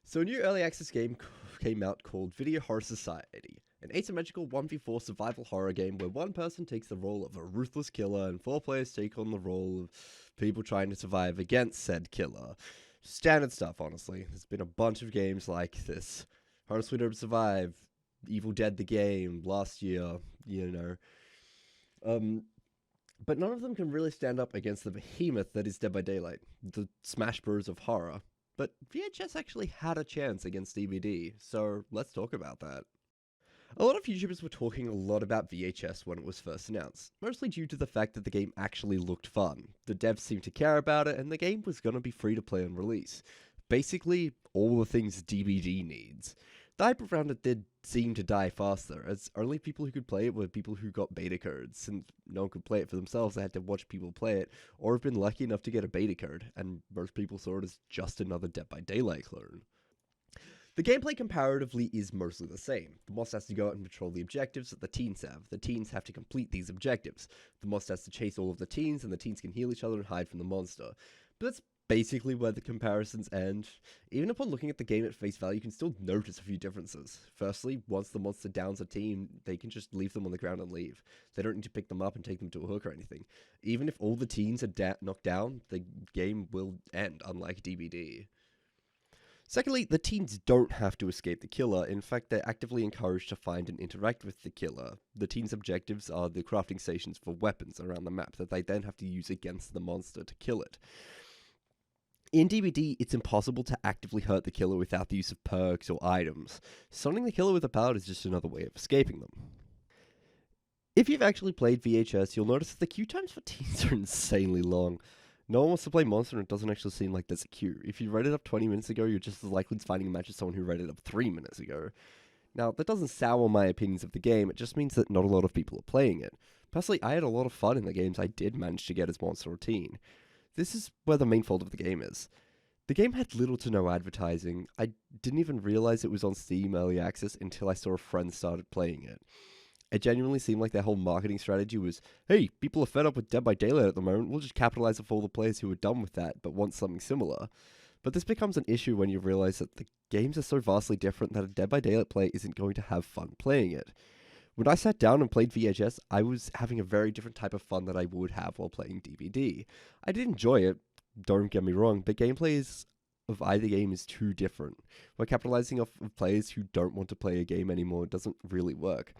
So a new early access game came out called Video Horror Society, an asymmetrical 1v4 survival horror game where one person takes the role of a ruthless killer and 4 players take on the role of people trying to survive against said killer. Standard stuff, honestly. There's been a bunch of games like this. Horror Sweeter Survive, Evil Dead the game, last year, but none of them can really stand up against the behemoth that is Dead by Daylight, the Smash Bros of horror. But VHS actually had a chance against DbD, so let's talk about that. A lot of YouTubers were talking a lot about VHS when it was first announced, mostly due to the fact that the game actually looked fun. The devs seemed to care about it, and the game was going to be free to play on release. Basically, all the things DbD needs. The hype around it did seem to die faster, as only people who could play it were people who got beta codes. Since no one could play it for themselves, they had to watch people play it, or have been lucky enough to get a beta code, and most people saw it as just another Dead by Daylight clone. The gameplay comparatively is mostly the same. The Moss has to go out and patrol the objectives that the teens have. The teens have to complete these objectives. The Moss has to chase all of the teens, and the teens can heal each other and hide from the monster. But that's basically where the comparisons end. Even upon looking at the game at face value, you can still notice a few differences. Firstly, once the monster downs a team, they can just leave them on the ground and leave. They don't need to pick them up and take them to a hook or anything. Even if all the teens are knocked down, the game will end, unlike DbD. Secondly, the teens don't have to escape the killer. In fact, they're actively encouraged to find and interact with the killer. The teens' objectives are the crafting stations for weapons around the map that they then have to use against the monster to kill it. In DbD, it's impossible to actively hurt the killer without the use of perks or items. Stunning the killer with a pallet is just another way of escaping them. If you've actually played VHS, you'll notice that the queue times for teens are insanely long. No one wants to play Monster and it doesn't actually seem like there's a queue. If you read it up 20 minutes ago, you're just as likely to finding a match as someone who read it up 3 minutes ago. Now, that doesn't sour my opinions of the game, it just means that not a lot of people are playing it. Personally, I had a lot of fun in the games I did manage to get as Monster or Teen. This is where the main fault of the game is. The game had little to no advertising. I didn't even realize it was on Steam Early Access until I saw a friend started playing it. It genuinely seemed like their whole marketing strategy was, hey, people are fed up with Dead by Daylight at the moment, we'll just capitalize off all the players who are done with that but want something similar. But this becomes an issue when you realize that the games are so vastly different that a Dead by Daylight player isn't going to have fun playing it. When I sat down and played VHS, I was having a very different type of fun that I would have while playing DbD. I did enjoy it, don't get me wrong, but gameplay of either game is too different. We're capitalizing off of players who don't want to play a game anymore. It doesn't really work.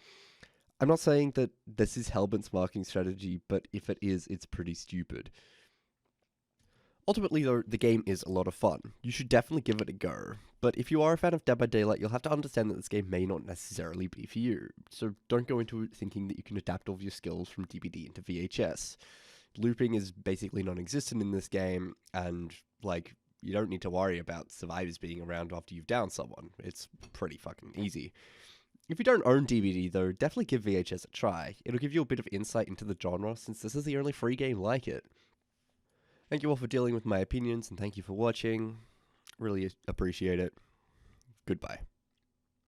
I'm not saying that this is Hellbent's marketing strategy, but if it is, it's pretty stupid. Ultimately, though, the game is a lot of fun. You should definitely give it a go. But if you are a fan of Dead by Daylight, you'll have to understand that this game may not necessarily be for you. So don't go into it thinking that you can adapt all of your skills from DbD into VHS. Looping is basically non-existent in this game, and, you don't need to worry about survivors being around after you've downed someone. It's pretty fucking easy. If you don't own DbD, though, definitely give VHS a try. It'll give you a bit of insight into the genre, since this is the only free game like it. Thank you all for dealing with my opinions, and thank you for watching. Really appreciate it. Goodbye.